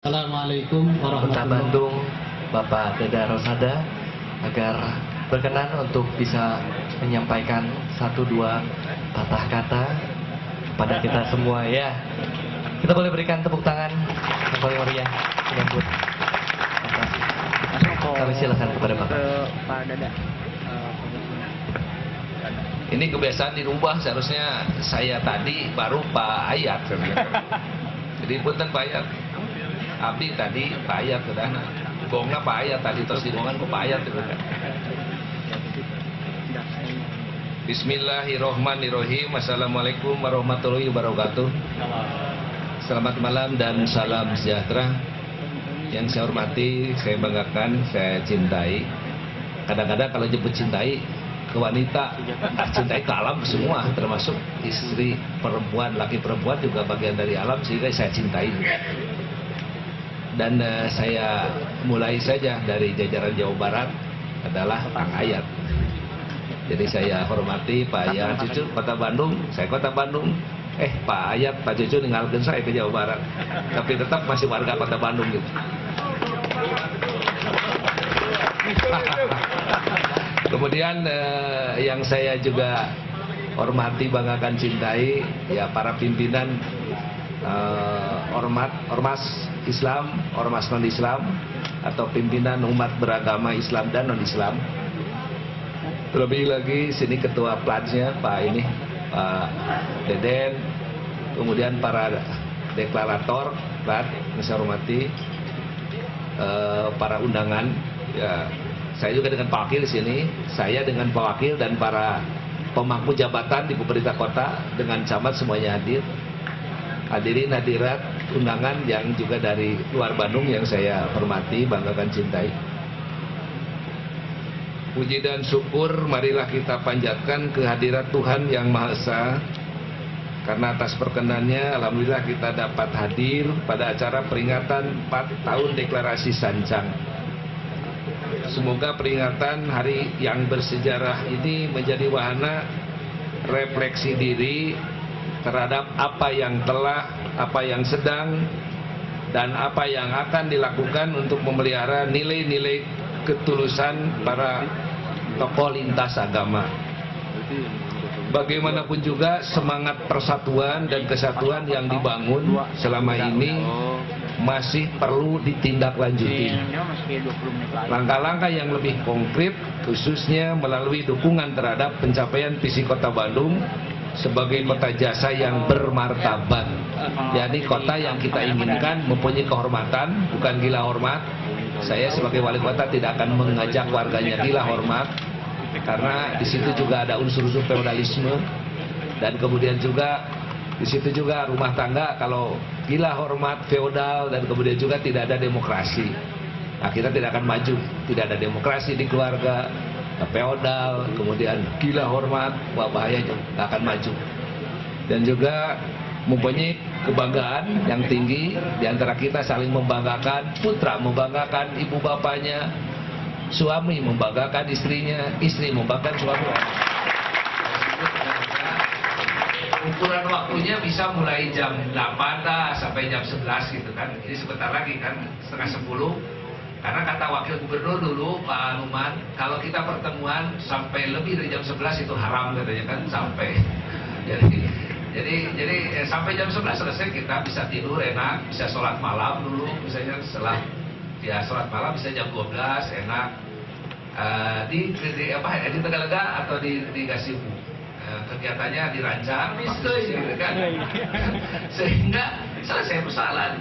Assalamualaikum Kota warahmatullahi Bandung, Bapak Deda Rosada, agar berkenan untuk bisa menyampaikan 1-2 patah kata kepada kita semua ya. Kita boleh berikan tepuk tangan yang paling meriah menyambut Bapak. Kami silakan kepada Bapak. Pak Dada. Ini kebiasaan dirubah, seharusnya saya tadi baru Pak Ayat. Jadi punten Pak Ayat. Abdi tadi Pak Ayat kedana. Gongna Pak Ayat tadi terus digongan ke Pak Ayat gitu kan. Bismillahirrohmanirrohim. Assalamualaikum warahmatullahi wabarakatuh. Selamat malam dan salam sejahtera. Yang saya hormati, saya banggakan, saya cintai. Kadang-kadang kalau jemput cintai ke wanita, cintai ke alam semua, termasuk istri, perempuan, laki perempuan juga bagian dari alam, sehingga saya cintai. Dan saya mulai saja dari jajaran Jawa Barat adalah Kang Ayat. Jadi saya hormati Pak Ayat Cucu Kota Bandung, saya Kota Bandung. Pak Ayat, Pak Cucu ninggalkan saya ke Jawa Barat, tapi tetap masih warga Kota Bandung gitu. Kemudian yang saya juga hormati, banggakan, cintai ya para pimpinan ormas Islam, ormas non-Islam, atau pimpinan umat beragama Islam dan non-Islam. Terlebih lagi sini ketua pelatsnya Pak Deden, kemudian para deklarator plat, saya hormati, para undangan ya. Saya juga dengan Pak Wakil di sini, saya dengan Pak Wakil dan para pemangku jabatan di pemerintah kota dengan camat semuanya hadir. Hadirin hadirat undangan yang juga dari luar Bandung yang saya hormati, banggakan, cintai. Puji dan syukur marilah kita panjatkan kehadirat Tuhan Yang Maha Esa. Karena atas perkenannya alhamdulillah kita dapat hadir pada acara peringatan 4 tahun deklarasi Sancang. Semoga peringatan hari yang bersejarah ini menjadi wahana refleksi diri terhadap apa yang telah, apa yang sedang, dan apa yang akan dilakukan untuk memelihara nilai-nilai ketulusan para tokoh lintas agama. Bagaimanapun juga semangat persatuan dan kesatuan yang dibangun selama ini masih perlu ditindaklanjuti. Langkah-langkah yang lebih konkret khususnya melalui dukungan terhadap pencapaian visi Kota Bandung sebagai kota jasa yang bermartabat, yakni kota yang kita inginkan mempunyai kehormatan, bukan gila hormat. Saya sebagai wali kota tidak akan mengajak warganya gila hormat, karena di situ juga ada unsur-unsur feodalisme, dan kemudian juga di situ juga rumah tangga kalau gila hormat, feodal, dan kemudian juga tidak ada demokrasi. Nah, kita tidak akan maju, tidak ada demokrasi di keluarga, feodal, kemudian gila hormat, wah bahaya, nggak akan maju. Dan juga mempunyai kebanggaan yang tinggi di antara kita, saling membanggakan, putra membanggakan ibu bapaknya, suami membanggakan istrinya, istri membanggakan suami. Ukuran waktunya bisa mulai jam 8 sampai jam 11 gitu kan. Ini sebentar lagi kan, setengah 10. Karena kata Wakil Gubernur dulu Pak Anuman, kalau kita pertemuan sampai lebih dari jam 11 itu haram katanya kan, sampai. Jadi sampai jam 11 selesai kita bisa tidur enak, bisa sholat malam dulu, misalnya setelah ya sholat malam bisa jam 12 enak. Di Tegalega atau di Gasibu. Kegiatannya dirancang, gitu kan? Sehingga selesai persoalan.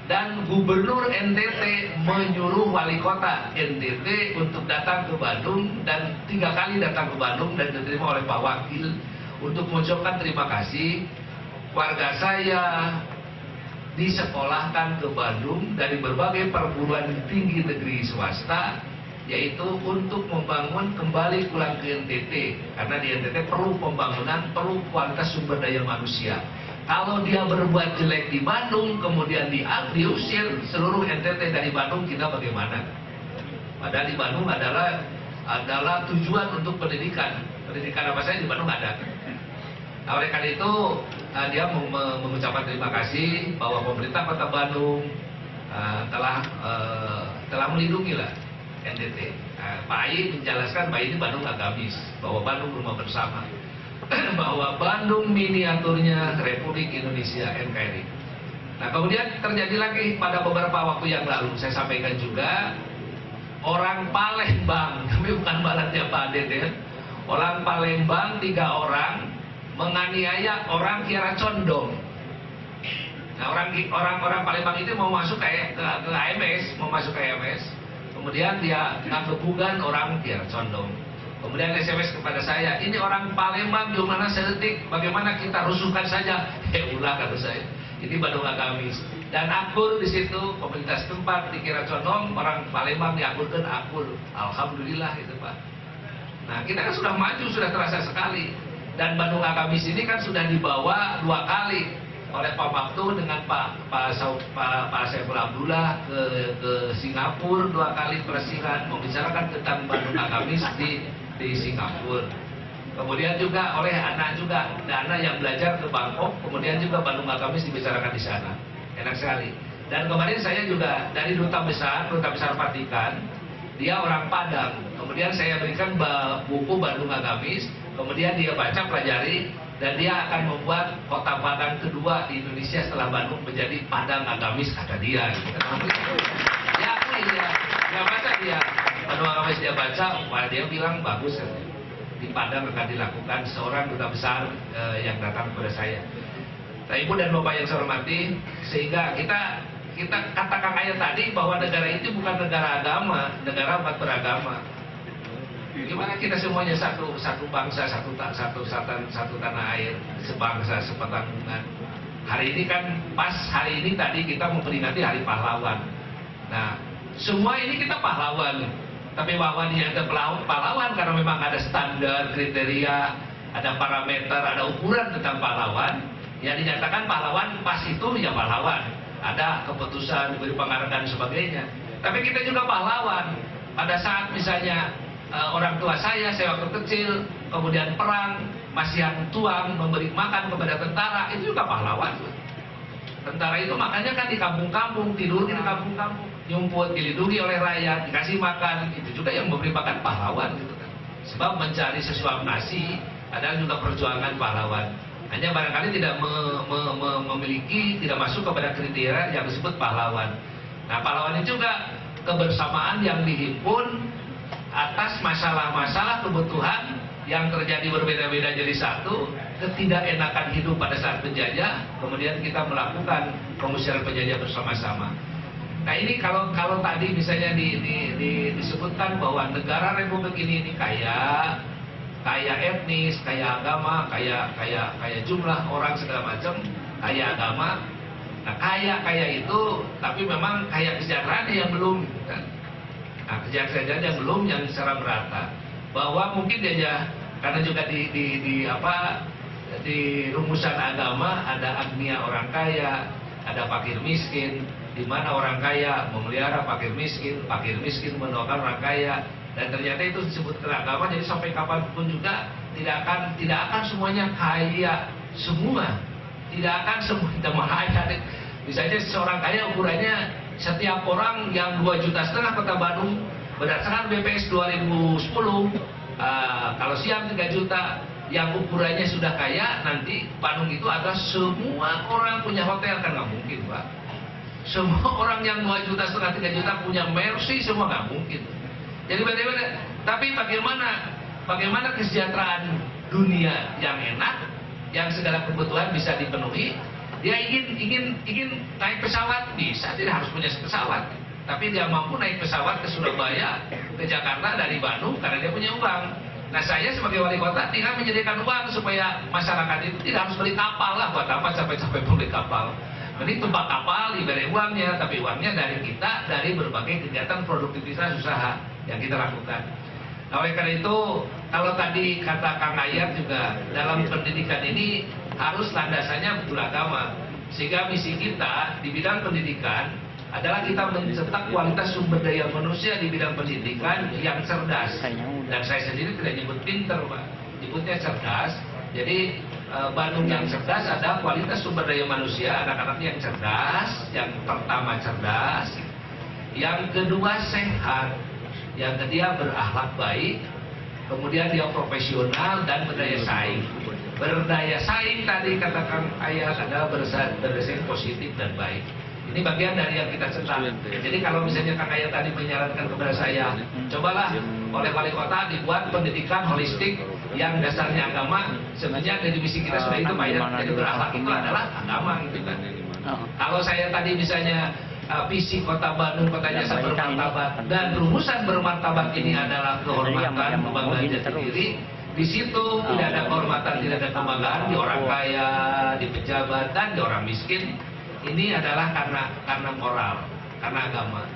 Dan Gubernur NTT menyuruh wali kota NTT untuk datang ke Bandung, dan 3 kali datang ke Bandung dan diterima oleh Pak Wakil untuk mengucapkan terima kasih. Warga saya disekolahkan ke Bandung dari berbagai perguruan tinggi negeri swasta, yaitu untuk membangun kembali pulang ke NTT, karena di NTT perlu pembangunan, perlu kualitas sumber daya manusia. Kalau dia berbuat jelek di Bandung, kemudian diusir seluruh NTT dari Bandung, kita bagaimana? Padahal di Bandung adalah tujuan untuk pendidikan. Pendidikan apa saja di Bandung ada. Nah, oleh karena itu dia mengucapkan terima kasih bahwa pemerintah Kota Bandung telah melindungi lah NTT. Pak Ai menjelaskan bahwa ini Bandung agamis, bahwa Bandung rumah bersama, bahwa Bandung miniaturnya Republik Indonesia NKRI. Nah kemudian terjadi lagi pada beberapa waktu yang lalu, saya sampaikan juga, orang Palembang, tapi bukan baratnya Pak Deden, orang Palembang 3 orang menganiaya orang Kiara Condong. Nah orang Palembang itu mau masuk ke AMS, kemudian dia ngegebukan orang Kiara Condong. Kemudian SMS kepada saya, ini orang Palembang jumlahnya sedetik, bagaimana kita rusuhkan saja? Ulah kata saya, ini Bandung agamis. Dan akur di situ komunitas tempat di Kiara Condong, orang Palembang diakurkan akur. Alhamdulillah itu Pak. Nah kita kan sudah maju, sudah terasa sekali. Dan Bandung agamis ini kan sudah dibawa 2 kali oleh Pak Maktu dengan Pak Saiful Abdullah ke Singapura 2 kali persiapan membicarakan tentang Bandung agamis di Singapura. Kemudian juga oleh anak juga, ada anak yang belajar ke Bangkok, kemudian juga Bandung agamis dibicarakan di sana. Enak sekali. Dan kemarin saya juga dari Duta Besar Vatikan, dia orang Padang. Kemudian saya berikan buku Bandung agamis, kemudian dia baca, pelajari, dan dia akan membuat kota Padang kedua di Indonesia setelah Bandung menjadi Padang agamis, kata dia. Ya akui dia baca dia. Bandung agamis dia baca, dia bilang bagus. Di Padang akan dilakukan seorang duta besar yang datang kepada saya. Nah, Ibu dan Bapak yang saya hormati, sehingga kita kata Kang Ayat tadi bahwa negara itu bukan negara agama, negara umat beragama. Gimana kita semuanya satu bangsa, satu tanah air, sebangsa, sepetanggungan. Hari ini kan pas hari ini tadi kita memperingati Hari Pahlawan. Nah, semua ini kita pahlawan. Tapi bahwa dia ada pahlawan karena memang ada standar, kriteria, ada parameter, ada ukuran tentang pahlawan. Yang dinyatakan pahlawan pas itu ya pahlawan. Ada keputusan, diberi penghargaan dan sebagainya. Tapi kita juga pahlawan. Pada saat misalnya orang tua saya waktu kecil, kemudian perang, masih yang tuang memberi makan kepada tentara, itu juga pahlawan. Tentara itu makanya kan di kampung-kampung, tidur di kampung-kampung, nyumput, dilindungi oleh rakyat, dikasih makan, itu juga yang memberi makan pahlawan gitu kan. Sebab mencari sesuap nasi adalah juga perjuangan pahlawan. Hanya barangkali tidak memiliki, tidak masuk kepada kriteria yang disebut pahlawan. Nah pahlawan itu juga kebersamaan yang dihimpun atas masalah-masalah kebutuhan yang terjadi berbeda-beda jadi satu, ketidakenakan hidup pada saat penjajah, kemudian kita melakukan pengusiran penjajah bersama-sama. Nah ini kalau tadi misalnya disebutkan bahwa negara Republik ini kaya etnis, kaya agama, kaya jumlah orang segala macam, kaya agama. Nah kaya itu, tapi memang kaya kesejahteraan yang belum. Kan? Nah kesejahteraan yang belum, yang secara merata. Bahwa mungkin dia karena juga di rumusan agama ada agnia orang kaya, ada fakir miskin, di mana orang kaya memelihara fakir miskin mendoakan orang kaya, dan ternyata itu disebut agama. Jadi sampai kapanpun juga tidak akan semuanya kaya semua, tidak akan semua kaya. Misalnya seorang kaya ukurannya setiap orang yang 2,5 juta kota Bandung berdasarkan BPS 2010, kalau siang 3 juta, yang ukurannya sudah kaya, nanti Bandung itu adalah semua orang punya hotel, kan nggak mungkin Pak. Semua orang yang 2,5 juta, 3 juta punya Mercy, semua nggak mungkin. Jadi beda-beda. Tapi bagaimana kesejahteraan dunia yang enak, yang segala kebutuhan bisa dipenuhi. Dia ingin naik pesawat, bisa, tidak harus punya pesawat. Tapi dia mampu naik pesawat ke Surabaya, ke Jakarta dari Bandung karena dia punya uang. Nah saya sebagai wali kota tinggal menyediakan uang supaya masyarakat itu tidak harus beli kapal lah. Buat apa capek-capek beli kapal? Ini tumpah kapal, diberi uangnya, tapi uangnya dari kita, dari berbagai kegiatan produktivitas usaha yang kita lakukan. Nah, oleh karena itu, kalau tadi kata Kang Ayat juga, dalam pendidikan ini harus landasannya betul agama. Sehingga misi kita di bidang pendidikan adalah kita mencetak kualitas sumber daya manusia di bidang pendidikan yang cerdas. Dan saya sendiri tidak nyebut pinter Pak, nyebutnya cerdas. Jadi Bandung yang cerdas ada kualitas sumber daya manusia, anak-anaknya yang cerdas, yang pertama cerdas, yang kedua sehat, yang ketiga berakhlak baik, kemudian dia profesional dan berdaya saing. Berdaya saing tadi katakan ayat adalah bersaing positif dan baik. Ini bagian dari yang kita cetak. Jadi kalau misalnya Kang Ayat tadi menyarankan kepada saya, cobalah oleh wali kota dibuat pendidikan holistik yang dasarnya agama. Sebenarnya dari misi kita sudah itu Pak Ayat. Jadi berakhlak itu adalah agama gitu kan. Kalau saya tadi misalnya visi kota Bandung, kota jasa bermartabat, dan rumusan bermartabat ini adalah kehormatan, kebanggaan jati diri. Di situ tidak ada kehormatan, tidak ada kebanggaan di orang kaya, di pejabat, dan di orang miskin. Ini adalah karena moral, karena agama.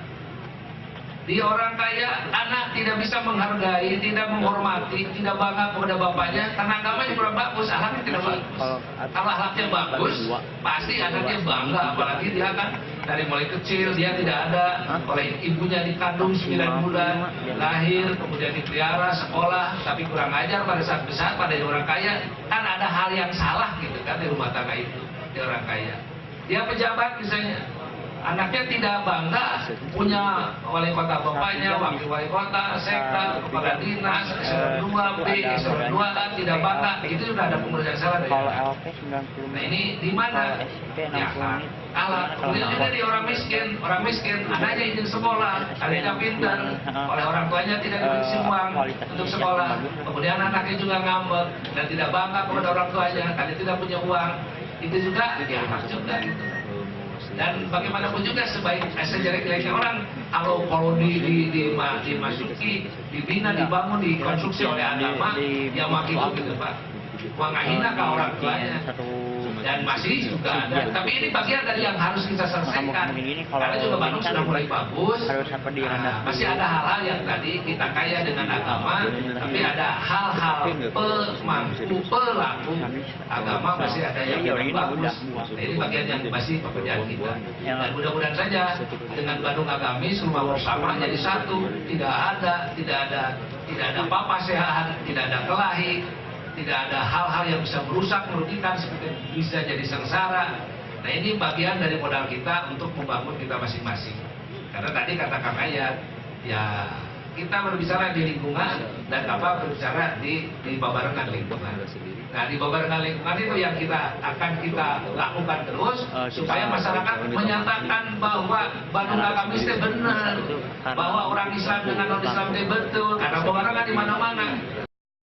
Di orang kaya, anak tidak bisa menghargai, tidak menghormati, tidak bangga kepada bapaknya, karena agamanya kurang bagus, akhlaknya tidak bagus. Kalau akhlaknya bagus, pasti anaknya bangga, apalagi dia kan dari mulai kecil, dia tidak ada oleh ibunya dikandung 9 bulan, lahir, kemudian dipelihara, sekolah, tapi kurang ajar pada saat besar, pada orang kaya, kan ada hal yang salah gitu kan di rumah tangga itu, di orang kaya. Dia pejabat misalnya, anaknya tidak bangga punya wali kota bapaknya, wakil wali kota, sekda, kepala dinas, eselon 2B, eselon 2A, tidak bangga, itu sudah ada pemeriksaan salah dari anak. Nah ini di mana? Ya kan, kalah. Kemudian juga di orang miskin, anaknya ingin sekolah, anaknya pintar, oleh orang tuanya tidak diberi uang untuk sekolah. Kemudian anaknya juga ngambek dan tidak bangga kepada orang tuanya, karena tidak punya uang. Itu juga dianak juga gitu. Dan bagaimanapun juga sejelek-jeleknya orang kalau dimasuki, dibina, dibangun, dikonstruksi oleh agama, ya makin gitu Pak. Menghina ke orang tuanya. Dan masih juga ada. Tapi ini bagian dari yang harus kita selesaikan. Karena juga Bandung sudah mulai bagus. Masih ada hal-hal yang tadi kita kaya dengan agama, tapi ada hal-hal pelaku agama masih ada yang kurang bagus. Nah, ini bagian yang masih pekerjaan kita. Dan mudah-mudahan saja dengan Bandung Agamis rumah bersama jadi satu. Tidak ada papasehan, tidak ada kelahi. Tidak ada hal-hal yang bisa merusak, merugikan, seperti bisa jadi sengsara. Nah ini bagian dari modal kita untuk membangun kita masing-masing. Karena tadi kata Kang Ayat, ya kita berbicara di lingkungan dan berbicara di babarengan lingkungan. Nah di babarengan lingkungan itu yang akan kita lakukan terus supaya masyarakat menyatakan bahwa Bandung Agamis itu benar, bahwa orang Islam dengan non Islam itu betul, karena babarengan di mana-mana.